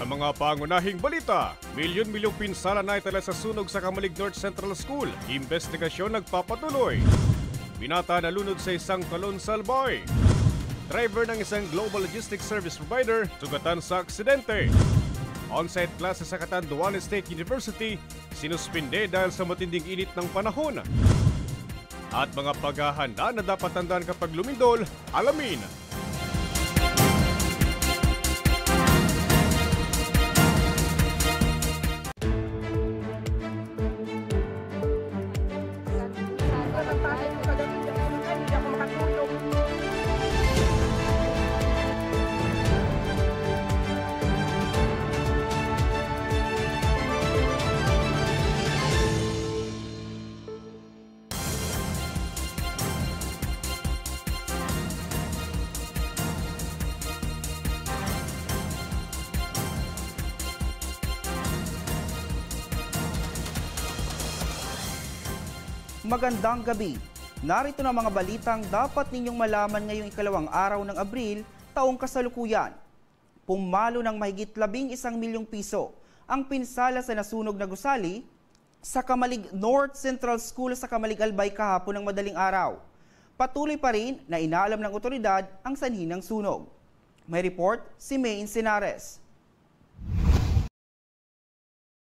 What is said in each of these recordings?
Sa mga pangunahing balita, milyon-milyong pinsala na itala sa sunog sa Kamalig North Central School. Investigasyon nagpapatuloy. Binata nalunod sa isang talon sa Albay. Driver ng isang global logistics service provider sugatan sa aksidente. On-site classes sa Catanduanes State University sinuspinde dahil sa matinding init ng panahon. At mga paghahanda na dapat tandaan kapag lumindol, alamin. Magandang gabi. Narito na mga balitang dapat ninyong malaman ngayong ikalawang araw ng Abril, taong kasalukuyan. Pumalo ng mahigit 11 milyong piso ang pinsala sa nasunog na gusali sa Kamalig North Central School sa Kamalig Albay kahapon ng madaling araw. Patuloy pa rin na inaalam ng otoridad ang sanhi ng sunog. May report si May Insinares.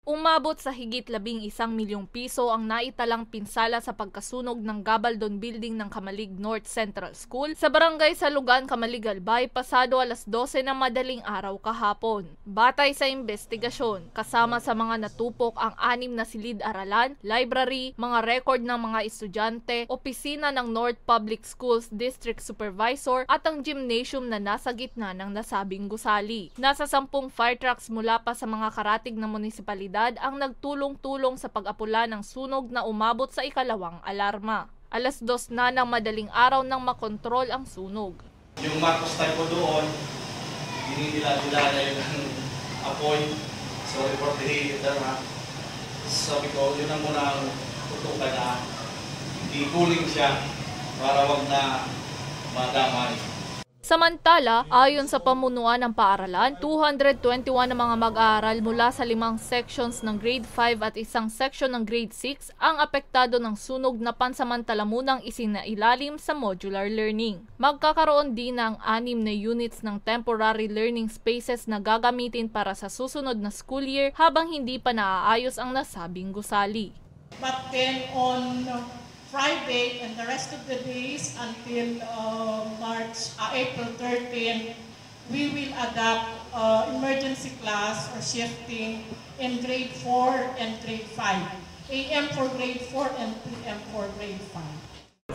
Umabot sa higit 11 milyong piso ang naitalang pinsala sa pagkasunog ng Gabaldon Building ng Kamalig North Central School sa barangay Salugan, Kamalig Albay pasado alas 12 ng madaling araw kahapon. Batay sa investigasyon, kasama sa mga natupok ang 6 na silid-aralan, library, mga record ng mga estudyante, opisina ng North Public Schools District Supervisor at ang gymnasium na nasa gitna ng nasabing gusali. Nasa 10 fire trucks mula pa sa mga karatig ng munisipalidad ang nagtulong-tulong sa pag-apula ng sunog na umabot sa ikalawang alarma. Alas 2 na ng madaling araw nang makontrol ang sunog. Yung Marcos type ko doon, dinidila-dila na yung apoy. Sorry for the heater ha. Sabi ko, yun ang muna ang tutukan na hindi cooling siya para wag na madamay. Samantala, ayon sa pamunuan ng paaralan, 221 na mga mag-aaral mula sa 5 sections ng grade 5 at isang section ng grade 6 ang apektado ng sunog na pansamantala munang isinailalim sa modular learning. Magkakaroon din ng 6 na units ng temporary learning spaces na gagamitin para sa susunod na school year habang hindi pa naaayos ang nasabing gusali. But then on Friday and the rest of the days until April 13, we will adopt emergency class or shifting in grade 4 and grade 5. AM for grade 4 and PM for grade 5.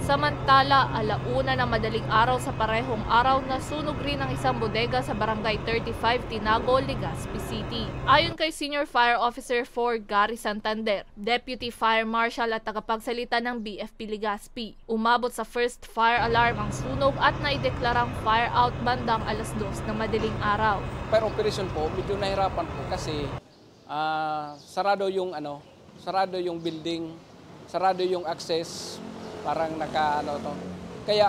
Samantala, alauna na madaling araw sa parehong araw na sunog rin ang isang bodega sa Barangay 35, Tinago, Legazpi City. Ayon kay Senior Fire Officer 4 Gary Santander, Deputy Fire Marshal at tagapagsalita ng BFP Legazpi, umabot sa first fire alarm ang sunog at naideklarang fire out bandang alas 2 ng madaling araw. Per operation po, medyo nahirapan po kasi sarado yung building, sarado yung access. Parang to. Kaya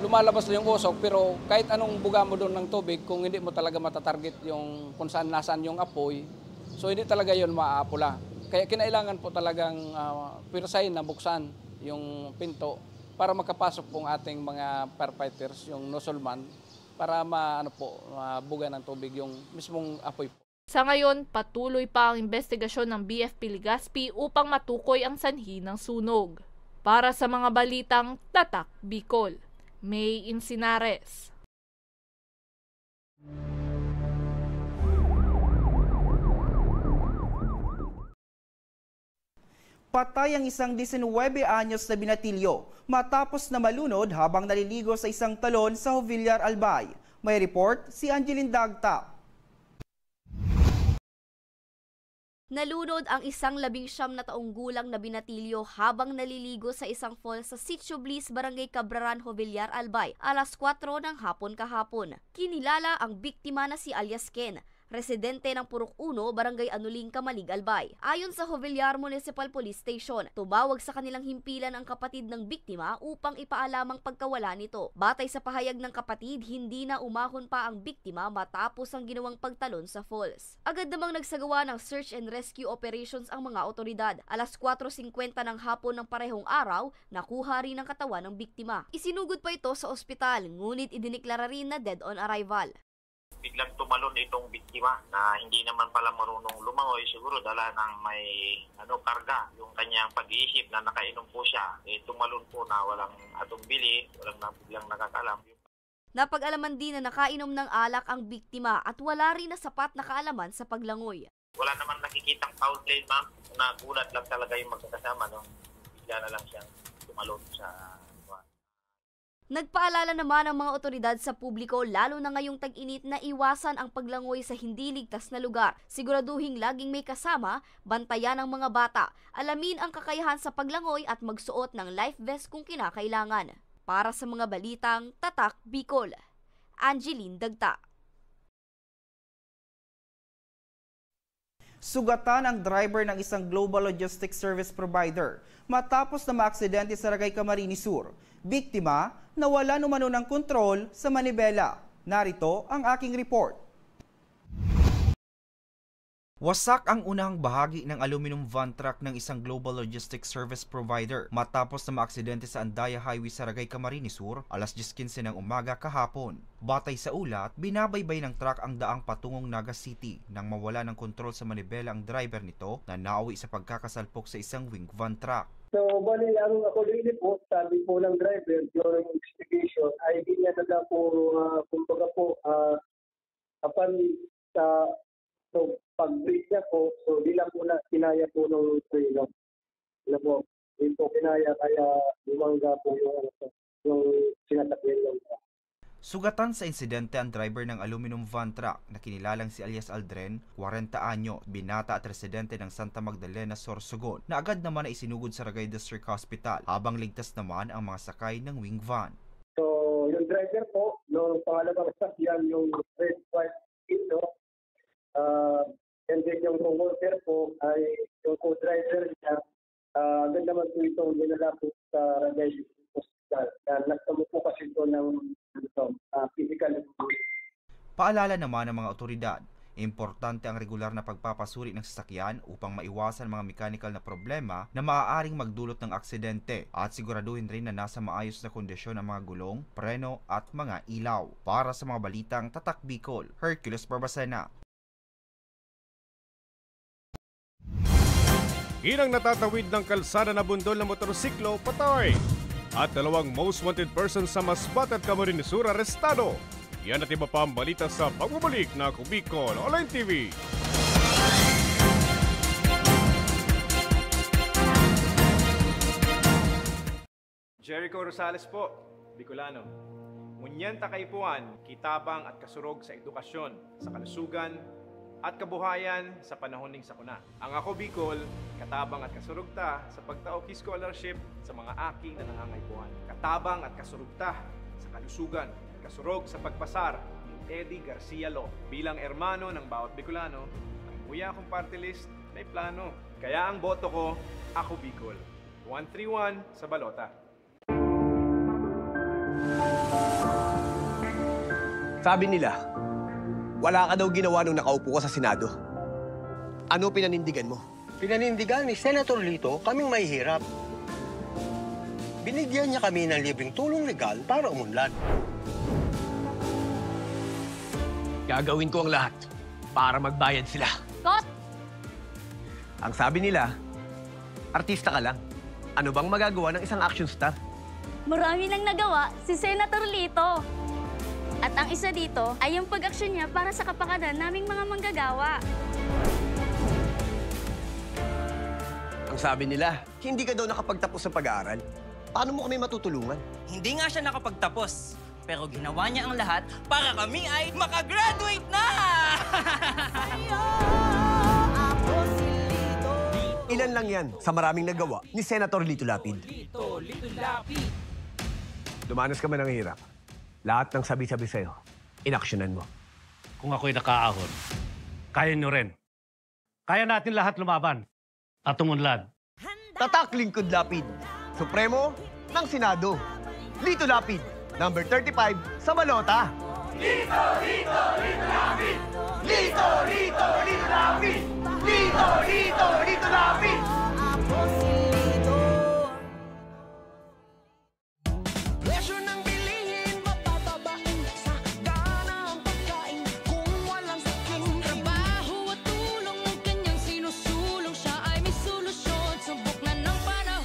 lumalabas na yung usok pero kahit anong buga mo doon ng tubig, kung hindi mo talaga matatarget yung kung saan nasaan yung apoy, so hindi talaga yun maaapula. Kaya kinailangan po talagang pirsahin na buksan yung pinto para makapasok pong ating mga firefighters, yung nozzleman, para mabuga ng tubig yung mismong apoy po. Sa ngayon, patuloy pa ang investigasyon ng BFP Legazpi upang matukoy ang sanhi ng sunog. Para sa mga balitang Tatak Bicol, May Insinares. Patay ang isang 19 anyos na binatilyo matapos na malunod habang naliligo sa isang talon sa Jovillar, Albay. May report si Angeline Dagta. Nalunod ang isang 19 na taong gulang na binatilyo habang naliligo sa isang falls sa Sitio Bliss, Barangay Cabraran, Jovillar, Albay, alas 4 ng hapon kahapon. Kinilala ang biktima na si alias Ken, residente ng Purok 1, Barangay Anuling, Camalig, Albay. Ayon sa Jovellar Municipal Police Station, tumawag sa kanilang himpilan ang kapatid ng biktima upang ipaalam ang pagkawala nito. Batay sa pahayag ng kapatid, hindi na umahon pa ang biktima matapos ang ginawang pagtalon sa falls. Agad namang nagsagawa ng search and rescue operations ang mga otoridad. Alas 4:50 ng hapon ng parehong araw, nakuha rin ang katawan ng biktima. Isinugod pa ito sa ospital, ngunit idiniklara rin na dead on arrival. Biglang tumalon itong biktima na hindi naman pala marunong lumangoy, siguro dala ng may karga yung kanyang pag-iisip na nakainom po siya. Tumalon po na walang atumbili, walang biglang nakakalam. Napag-alaman din na nakainom ng alak ang biktima at wala rin na sapat na kaalaman sa paglangoy. Wala naman nakikitang foul play, ma'am. Nagulat lang talaga yung magkakasama. Bigla na lang siyang tumalon sa... Nagpaalala naman ang mga otoridad sa publiko, lalo na ngayong tag-init, na iwasan ang paglangoy sa hindi ligtas na lugar. Siguraduhing laging may kasama, bantayan ang mga bata, alamin ang kakayahan sa paglangoy at magsuot ng life vest kung kinakailangan. Para sa mga balitang Tatak Bicol, Angeline Dagta. Sugatan ang driver ng isang global logistics service provider matapos na maaksidente sa Ragay, Camarines Sur. Biktima, nawala umano ng kontrol sa manibela. Narito ang aking report. Wasak ang unang bahagi ng aluminum van truck ng isang global logistics service provider matapos na maaksidente sa Andaya Highway sa Ragay, Camarines Sur, alas 10:15 ng umaga kahapon. Batay sa ulat, binabaybay ng truck ang daang patungong Naga City nang mawala ng kontrol sa manibela ang driver nito na nauwi sa pagkakasalpok sa isang wing van truck. So, bali, ang accordingly po, sabi po ng driver during investigation ay hindi niya na po, kumbaga po, upon sa pag-break niya po, so di lang po na kinaya po ng trailer. Wala po, hindi po kinaya, kaya lumangga po yung sinasakyan lang. Sugatan sa insidente ang driver ng aluminum van truck na kinilalang si alias Aldren, 40 anyo, binata at residente ng Santa Magdalena, Sorsogon, na agad naman ay isinugod sa Ragay District Hospital, habang ligtas naman ang mga sakay ng wing van. So, yung driver po, no, pangalawang sakyan, yung red white ito, and then yung co-worker po ay yung co-driver niya, agad naman po itong dinala po sa Ragay Hospital. Nagtamo po kasi ito ng physical. Paalala naman ng mga otoridad, importante ang regular na pagpapasuri ng sasakyan upang maiwasan mga mechanical na problema na maaaring magdulot ng aksidente at siguraduhin rin na nasa maayos na kondisyon ang mga gulong, preno at mga ilaw. Para sa mga balitang Tatak Bicol, Hercules Barbacena. Inang natatawid ng kalsada na bundol na motorsiklo, patay. At dalawang most wanted persons sa Masbate at Camarines Sur arestado. Yan at iba pa ang balita sa pagbabalik na Ako Bicol Online TV. Jericho Rosales po, Bicolano. Ngunyan takaypuan, kitabang at kasurog sa edukasyon, sa kalusugan, at kabuhayan sa panahon ng sakuna. Ang Ako Bicol, katabang at kasurugta sa pagtaoki scholarship sa mga aki na nangangaypuan. Katabang at kasurugta sa kalusugan, kasurog sa pagpasar ni Eddie Garcia Lo. Bilang ermano ng bawat Bicolano, ang buya kong party list may plano. Kaya ang boto ko, Ako Bicol. 131 sa balota. Sabi nila, wala ka daw ginawa nung nakaupo ka sa Senado. Ano pinanindigan mo? Pinanindigan ni Senator Lito kaming mahihirap. Binigyan niya kami ng libreng tulong legal para umunlad. Gagawin ko ang lahat para magbayad sila. Kot! Ang sabi nila, artista ka lang. Ano bang magagawa ng isang action star? Marami nang nagawa si Senator Lito. At ang isa dito ay yung pag-aksyon niya para sa kapakanan naming mga manggagawa. Ang sabi nila, hindi ka daw nakapagtapos sa pag-aaral. Paano mo kami matutulungan? Hindi nga siya nakapagtapos, pero ginawa niya ang lahat para kami ay makagraduate na! Ilan lang yan sa maraming nagawa ni Senator Lito Lapid. Lito Lapid. Dumanas ka man ng hirap. Lahat ng sabi-sabi sa'yo, inaksyonan mo. Kung ako'y nakaahon, Kaya nyo rin. Kaya natin lahat lumaban at umunlad. Tatak Lingkod Lapid, Supremo ng Senado. Lito Lapid, number 35 sa balota. Lito, Lito, Lito Lapid! Lito, Lito, Lito Lapid! Lito, Lito, Lito Lapid! Ako si Lito. Presyo ng bilihin, mapapabait sa gana ang pagkain kung walang saking. Trabaho at tulong ng kanyang sinusulong, siya ay may solusyon, subok na ng panahon.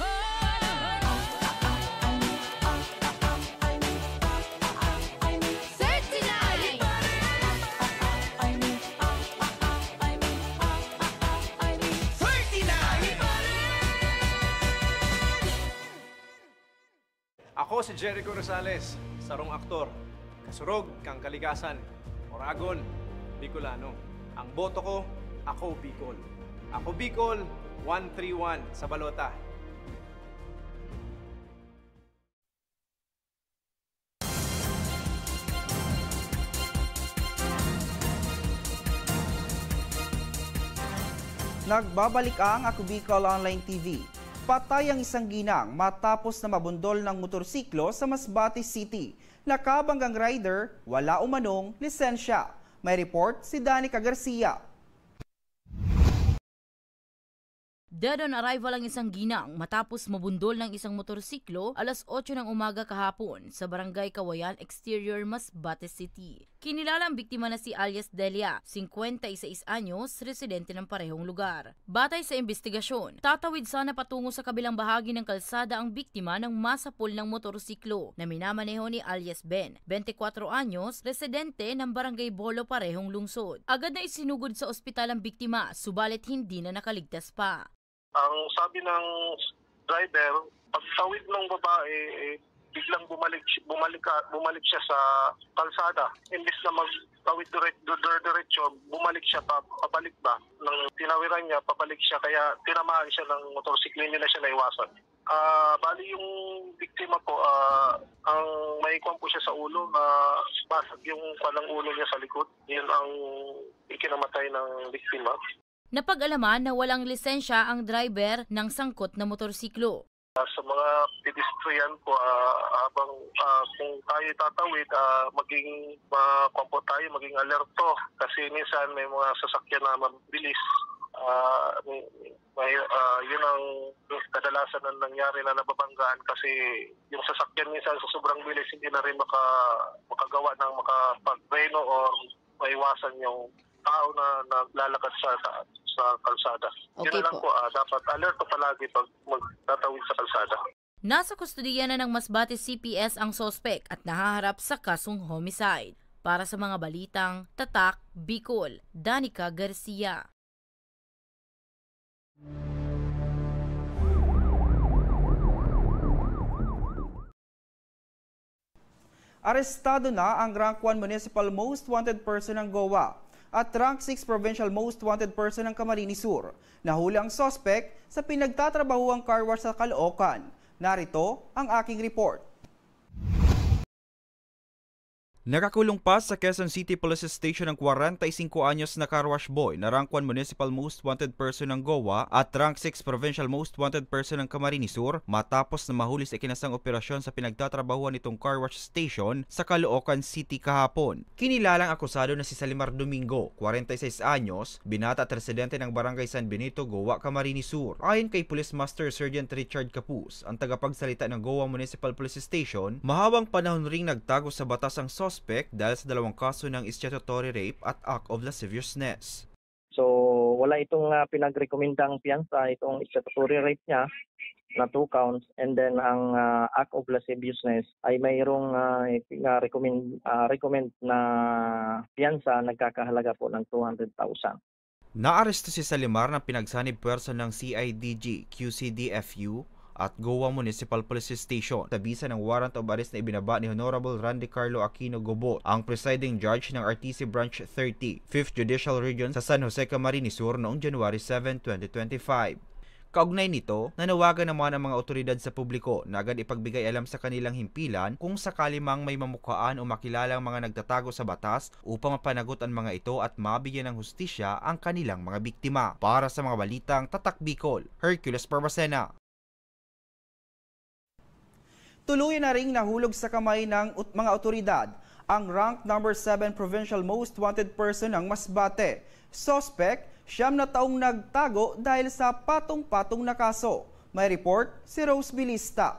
Ako si Jericho Rosales, sarong aktor, kasurog kang kalikasan, Oragon, Bicolano. Ang boto ko, ako Bicol. Ako Bicol, 131 sa balota. Nagbabalik ang Ako Bicol Online TV. Patay ang isang ginang matapos na mabundol ng motorsiklo sa Masbate City. Nakabanggang rider, wala umanong lisensya. May report si Danica Garcia. Dead on arrival ang isang ginang matapos mabundol ng isang motorsiklo alas 8 ng umaga kahapon sa Barangay Kawayan Exterior, Masbate City. Kinilala ang biktima na si alias Delia, 56 anyos, residente ng parehong lugar. Batay sa investigasyon, tatawid sana patungo sa kabilang bahagi ng kalsada ang biktima nang masapul ng motorsiklo na minamaneho ni alias Ben, 24 anyos, residente ng Barangay Bolo, parehong lungsod. Agad na isinugod sa ospital ang biktima, subalit hindi na nakaligtas pa. Ang sabi ng driver, pagtawid ng babae, biglang bumalik siya sa kalsada. Imbis na magtawid diretso, bumalik siya, pabalik ba? Nang tinawiran niya, pabalik siya, kaya tinamaan siya ng motorsiklo, nila siya naiwasan. Bali yung biktima po, ang maikuan po siya sa ulo, basag yung palang ulo niya sa likod. Yun ang ikinamatay ng biktima. Napag-alaman na walang lisensya ang driver ng sangkot na motorsiklo. Sa mga pedestrian po, habang kung tayo tatawid, maging maging alerto. Kasi minsan may mga sasakyan na mabilis. Yun ang kadalasan na nangyari na nababanggaan kasi yung sasakyan minsan sa sobrang bilis hindi na rin makagawa ng makapag-breno o maiwasan yung tao na naglalakad sa kalsada. Okay, yun lang po, dapat alerto palagi pag magtatawid sa kalsada. Nasa kustudiya na ng Masbate CPS ang sospek at nahaharap sa kasong homicide. Para sa mga balitang Tatak, Bicol, Danica Garcia. Arestado na ang Rank 1 Municipal Most Wanted Person ng Goa at Rank 6 Provincial Most Wanted Person ng Camarines Sur. Nahuli ang sospek sa pinagtatrabahuang car wash sa Caloocan. Narito ang aking report. Nakakulong pa sa Quezon City Police Station ang 45 anyos na car wash boy na Rank 1 Municipal Most Wanted Person ng Goa at Rank 6 Provincial Most Wanted Person ng Camarines Sur matapos na mahuli sa ikinasang operasyon sa pinagtatrabahuan nitong car wash station sa Caloocan City kahapon. Kinilalang akusado na si Salimar Domingo, 46 anyos, binata at residente ng Barangay San Benito, Goa, Camarines Sur. Ayon kay Police Master Sergeant Richard Capuz, ang tagapagsalita ng Goa Municipal Police Station, mahabang panahon ring nagtago sa batas ang suspect dahil sa dalawang kaso ng statutory rape at act of lasciviousness. So wala itong pinagrekomendang piyansa, itong statutory rape niya na 2 counts, and then ang act of lasciviousness ay mayroong recommend na piyansa nagkakahalaga po ng 200,000. Naaresto si Salimar ng pinagsanib puwersa ng CIDG, QCDFU at Goa Municipal Police Station sa bisa ng warrant of arrest na ibinaba ni Honorable Randy Carlo Aquino Gobot, ang presiding judge ng RTC Branch 30, 5th Judicial Region sa San Jose, Camarines Sur noong January 7, 2025. Kaugnay nito, nanawagan naman ang mga otoridad sa publiko na agad ipagbigay alam sa kanilang himpilan kung sakali mang may mamukhaan o makilalang mga nagtatago sa batas upang mapanagot ang mga ito at mabigyan ng hustisya ang kanilang mga biktima. Para sa mga balitang Tatak Bicol, Hercules Barbacena. Tuluyan na ring nahulog sa kamay ng mga otoridad ang rank number 7 Provincial Most Wanted Person ng Masbate. Suspect, 9 na taong nagtago dahil sa patong-patong na kaso. May report si Rose Bilista.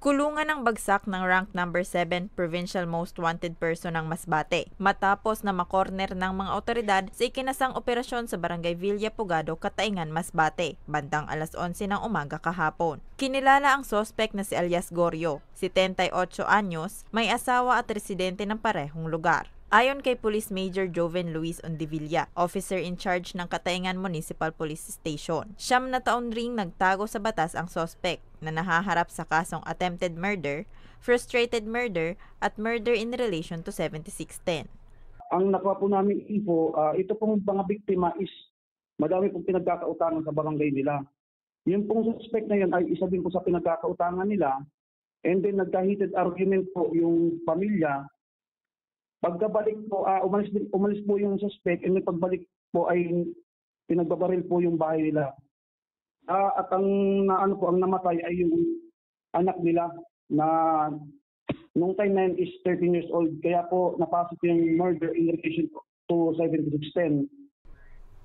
Kulungan ng bagsak ng rank number 7 Provincial Most Wanted Person ng Masbate matapos na makorner ng mga otoridad sa ikinasang operasyon sa Barangay Villa Pugado, Kataingan, Masbate, bandang alas 11 ng umaga kahapon. Kinilala ang suspect na si Alias Goryo, 78 anyos, may asawa at residente ng parehong lugar. Ayon kay Police Major Joven Luis Ondivilla, officer in charge ng Kataingan Municipal Police Station, 9 na taon ring nagtago sa batas ang suspect na nahaharap sa kasong attempted murder, frustrated murder at murder in relation to 7610. Ang nakuha po namin info, ito pong mga biktima is madami pong pinagkakautangan sa barangay nila. Yung pong suspect na yun ay isa din po sa pinagkakautangan nila, and then nagka-heated argument po yung pamilya. Pagkabalik po, umalis po yung suspect, and pagbalik po ay pinagbabaril po yung bahay nila. At ang namatay ay yung anak nila na nung time na yun is 13 years old. Kaya po napasok yung murder in relation to 7610.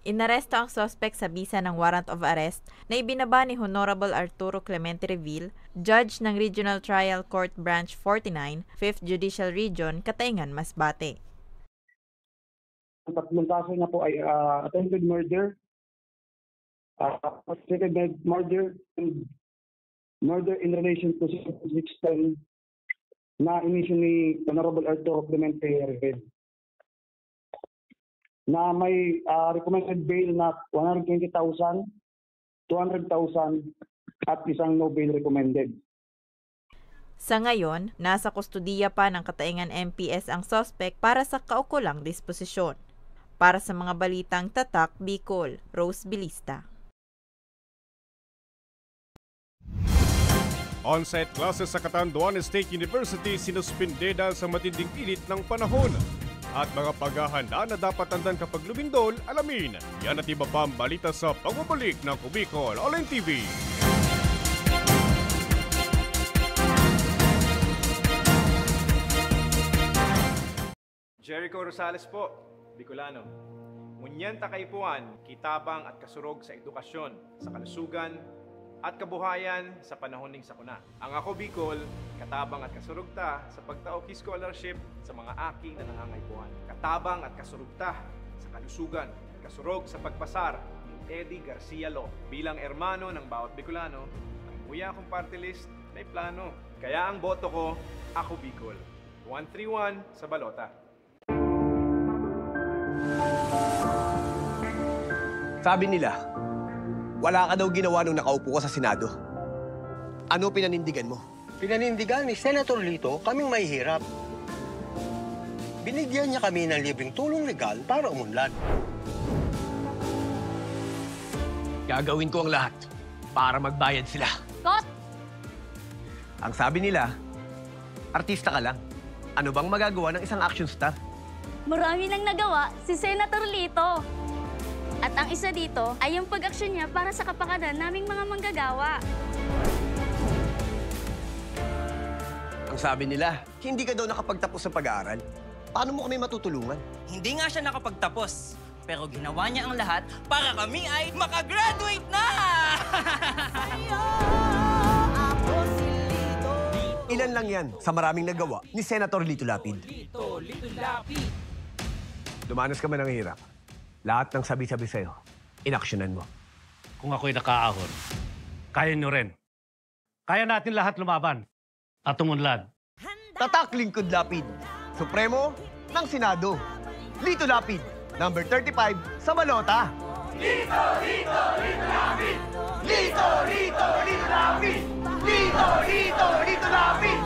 Inaresto ang suspect sa bisa ng warrant of arrest na ibinaba ni Honorable Arturo Clemente Reville, Judge ng Regional Trial Court Branch 49, 5th Judicial Region, Kataingan, Masbate. Ang tatlong kaso na po ay attempted murder, frustrated murder, and murder in relation to 7610 na inisyu ni Honorable Arturo Clemente Reville, na may recommended bail na 120,000, 200,000 at isang no bail recommended. Sa ngayon, nasa kustudiya pa ng Kataingan MPS ang suspect para sa kaukulang disposisyon. Para sa mga balitang Tatak Bicol, Rose Bilista. On-site classes sa Catanduanes State University sinuspinde dahil sa matinding init ng panahon. At mga paghahanda na dapat tandaan kapag lumindol, alamin. Yan at iba pa ang balita sa pagbabalik ng Bicol Online TV. Jericho Rosales po, Bicolano. Ngunyan takaypuan, kitabang at kasurog sa edukasyon, sa kalusugan, at kabuhayan sa panahon ng sakuna. Ang ako Bicol, katabang at kasurugta sa pagtaok scholarship sa mga aki na nangangaipuan. Katabang at kasurugta sa kalusugan, kasurog sa pagpasar ni Eddie Garcia Law. Bilang ermano ng bawat Bicolano, ang buya kong party list may plano. Kaya ang boto ko, ako Bicol. 131 sa balota. Sabi nila, wala ka daw ginawa nung nakaupo ka sa Senado. Ano pinanindigan mo? Pinanindigan ni Senator Lito kaming mahihirap. Binigyan niya kami ng libreng tulong legal para umunlad. Gagawin ko ang lahat para magbayad sila. Kot! Ang sabi nila, artista ka lang. Ano bang magagawa ng isang action star? Marami nang nagawa si Senator Lito. At ang isa dito ay yung pag-aksyon niya para sa kapakanan naming mga manggagawa. Ang sabi nila, hindi ka daw nakapagtapos sa pag-aaral. Paano mo kami matutulungan? Hindi nga siya nakapagtapos, pero ginawa niya ang lahat para kami ay makagraduate na! Ilan lang yan sa maraming nagawa ni Senator Lito Lapid. Lito Lapid. Dumanas ka man ng hirap. Lahat ng sabi-sabi sa'yo, inaksyonan mo. Kung ako'y nakaahon, kaya nyo rin. Kaya natin lahat lumaban at umunlad. Tatak Lingkod Lapid, Supremo ng Senado. Lito Lapid, number 35 sa balota. Lito, Lito, Lito Lapid! Lito, Lito, Lito Lapid! Lito, Lito, Lito Lapid!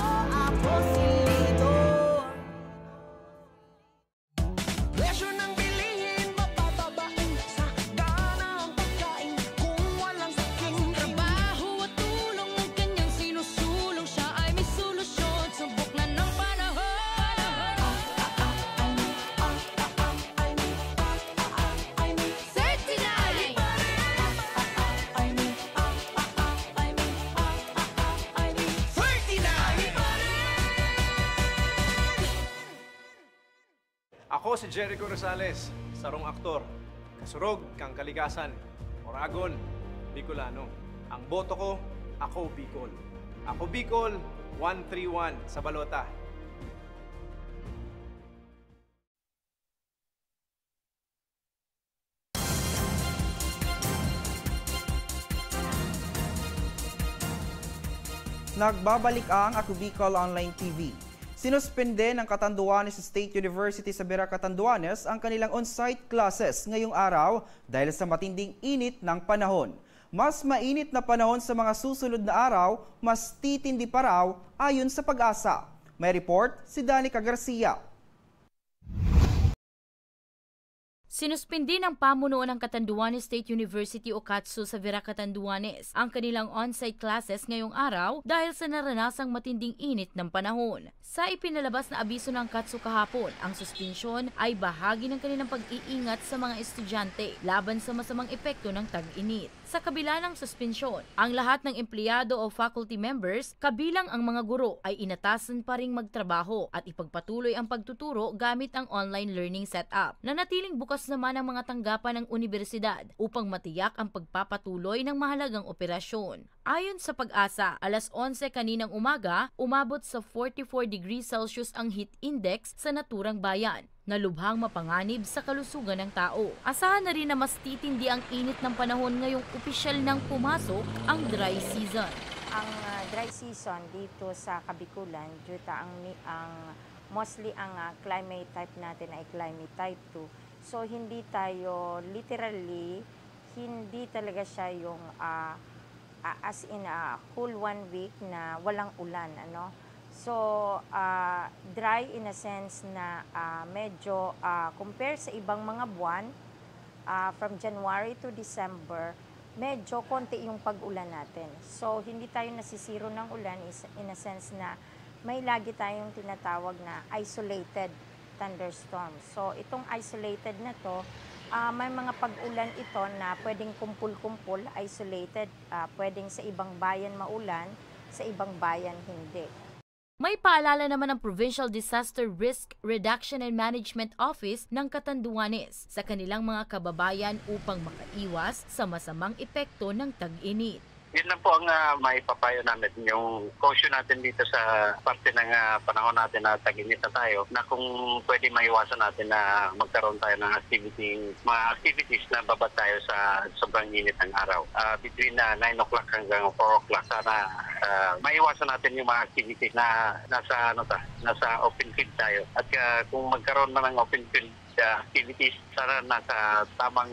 Presyo ng bilihin, mapatabain sa ganang Ako si Jericho Rosales, sarong aktor, kasurog kang kaligasan, Oragon, Bicolano. Ang boto ko, ako Bicol. Ako Bicol, 131 sa balota. Nagbabalik ang Ako Bicol Online TV. Sinuspende ng Catanduanes State University sa Vera Catanduanes ang kanilang on-site classes ngayong araw dahil sa matinding init ng panahon. Mas mainit na panahon sa mga susunod na araw, mas titindi pa raw ayon sa Pag-asa. May report si Danica Garcia. Sinuspindi ng pamunuan ng Catanduanes State University o CATSU sa Vera Catanduanes ang kanilang on-site classes ngayong araw dahil sa naranasang matinding init ng panahon. Sa ipinalabas na abiso ng CATSU kahapon, ang suspensyon ay bahagi ng kanilang pag-iingat sa mga estudyante laban sa masamang epekto ng tag-init. Sa kabila ng suspensyon, ang lahat ng empleyado o faculty members, kabilang ang mga guro, ay inatasan pa ring magtrabaho at ipagpatuloy ang pagtuturo gamit ang online learning setup. Nanatiling bukas naman ang mga tanggapan ng universidad upang matiyak ang pagpapatuloy ng mahalagang operasyon. Ayon sa Pag-asa, alas 11 kaninang umaga, umabot sa 44 degrees Celsius ang heat index sa naturang bayan, na lubhang mapanganib sa kalusugan ng tao. Asahan na rin na mas titindi ang init ng panahon ngayong opisyal nang pumasok ang dry season. Ang dry season dito sa Kabikulan, mostly ang climate type natin ay climate type 2. So hindi tayo literally, hindi talaga siya yung as in a whole 1 week na walang ulan, ano. So dry in a sense na medyo compare sa ibang mga buwan, from January to December, medyo konti yung pag-ulan natin. So hindi tayo nasisiro ng ulan in a sense na may lagi tayong tinatawag na isolated thunderstorm. So itong isolated na to, may mga pag-ulan ito na pwedeng kumpul-kumpul, isolated, pwedeng sa ibang bayan maulan, sa ibang bayan hindi. May paalala naman ang Provincial Disaster Risk Reduction and Management Office ng Catanduanes sa kanilang mga kababayan upang makaiwas sa masamang epekto ng tag-init. Yun lang po ang maipapayo namin, yung caution natin dito sa parte ng panahon natin na tag-init na tayo, na kung pwede maiwasan natin na magkaroon tayo ng mga activities na babad tayo sa sobrang init ng araw. Between 9 o'clock hanggang 4 o'clock, sana maiwasan natin yung mga activities na nasa open field tayo. At kung magkaroon na ng open field activities, sana nasa tamang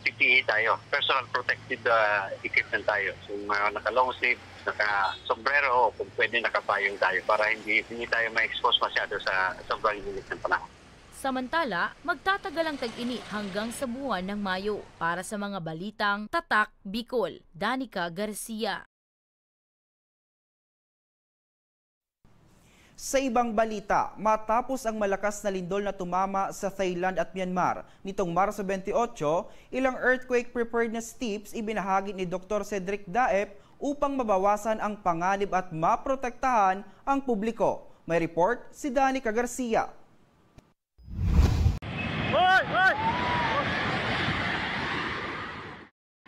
PPE tayo, personal protective equipment tayo. So, naka-long sleeve, naka-sombrero, o kung pwede nakabayong tayo para hindi tayo ma-expose masyado sa sobrang init ng panahon. Samantala, magtatagal ang tag-init hanggang sa buwan ng Mayo. Para sa mga balitang Tatak Bicol, Danica Garcia. Sa ibang balita, matapos ang malakas na lindol na tumama sa Thailand at Myanmar nitong Marso 28, ilang earthquake preparedness tips ibinahagi ni Dr. Cedric Daep upang mabawasan ang panganib at maprotektahan ang publiko. May report si Danica Garcia.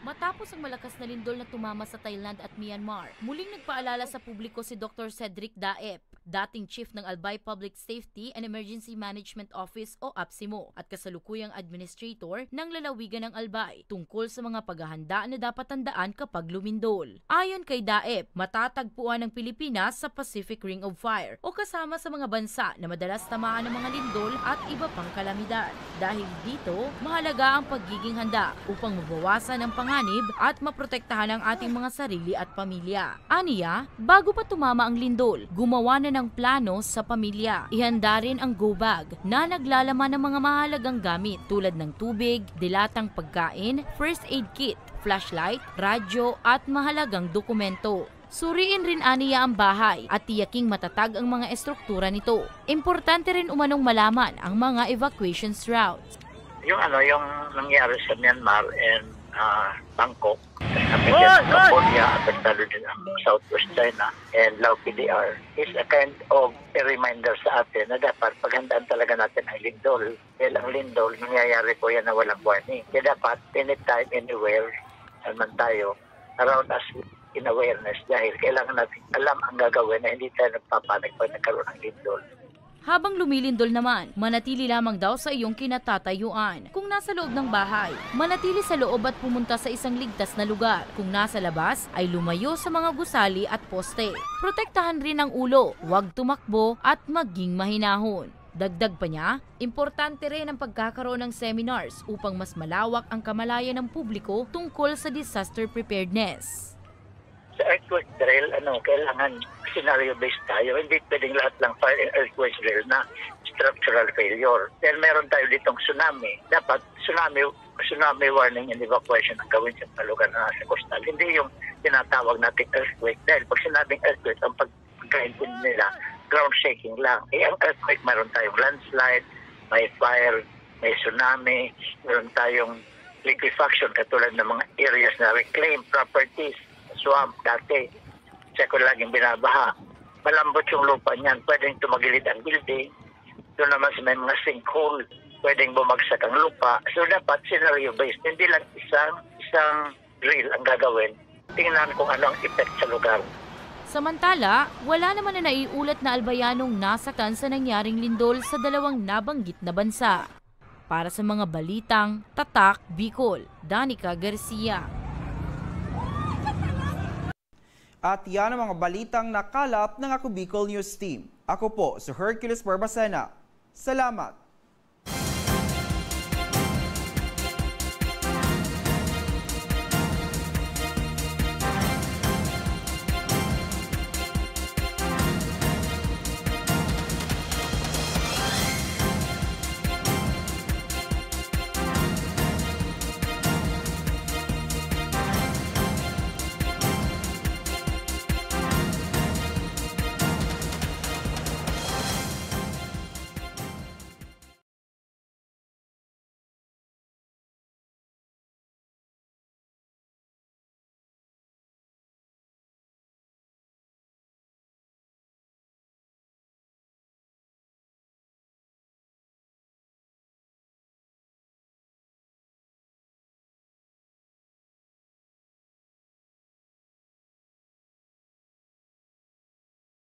Matapos ang malakas na lindol na tumama sa Thailand at Myanmar, muling nagpaalala sa publiko si Dr. Cedric Daep, dating Chief ng Albay Public Safety and Emergency Management Office o APSIMO at kasalukuyang Administrator ng lalawigan ng Albay tungkol sa mga paghahanda na dapat tandaan kapag lumindol. Ayon kay Daep, matatagpuan ng Pilipinas sa Pacific Ring of Fire o kasama sa mga bansa na madalas tamaan ng mga lindol at iba pang kalamidad. Dahil dito, mahalaga ang pagiging handa upang mabawasan ang panganib at maprotektahan ang ating mga sarili at pamilya. Aniya, bago pa tumama ang lindol, gumawa na ng plano sa pamilya. Ihanda rin ang go bag na naglalaman ng mga mahalagang gamit tulad ng tubig, dilatang pagkain, first aid kit, flashlight, radyo at mahalagang dokumento. Suriin rin aniya ang bahay at tiyaking matatag ang mga estruktura nito. Importante rin umanong malaman ang mga evacuation routes. Yung nangyari sa Myanmar and Bangkok, Cambodia, apektado din ang Southwest China, and Lao PDR is a kind of a reminder sa atin na dapat paghandaan talaga natin ang lindol. Dahil ang lindol, nangyayari po yan na walang warning. Kaya dapat anytime, anywhere, saan man tayo, around us in awareness dahil kailangan natin alam ang gagawin na hindi tayo nagpapanik pag nagkaroon ng lindol. Habang lumilindol naman, manatili lamang daw sa iyong kinatatayuan. Kung nasa loob ng bahay, manatili sa loob at pumunta sa isang ligtas na lugar. Kung nasa labas, ay lumayo sa mga gusali at poste. Protektahan rin ang ulo, huwag tumakbo at maging mahinahon. Dagdag pa niya, importante rin ang pagkakaroon ng seminars upang mas malawak ang kamalayan ng publiko tungkol sa disaster preparedness. Sa earthquake drill, kailangan scenario-based tayo. Hindi pwedeng lahat lang fire and earthquake drill na structural failure. Dahil meron tayo ditong tsunami. Dapat tsunami warning and evacuation ang gawin sa mga lugar na nasa coastal. Hindi yung tinatawag natin earthquake. Dahil pag sinabing earthquake, ang pagkaintindi nila, ground shaking lang. Ang earthquake, meron tayong landslide, may fire, may tsunami, meron tayong liquefaction katulad ng mga areas na reclaimed properties, swamp dati, siya ko laging binabaha. Malambot yung lupa niyan, pwedeng tumagilid ang building. Doon naman sa may mga sinkhole, pwedeng bumagsak ang lupa. So dapat scenario-based, hindi lang isang drill ang gagawin. Tingnan kung ano ang effect sa lugar. Samantala, wala naman na naiulat na albayanong nasaktan sa nangyaring lindol sa dalawang nabanggit na bansa. Para sa mga balitang Tatak Bicol, Danica Garcia. At yan ang mga balitang nakalap ng Ako Bicol News Team. Ako po si Hercules Barbacena. Salamat!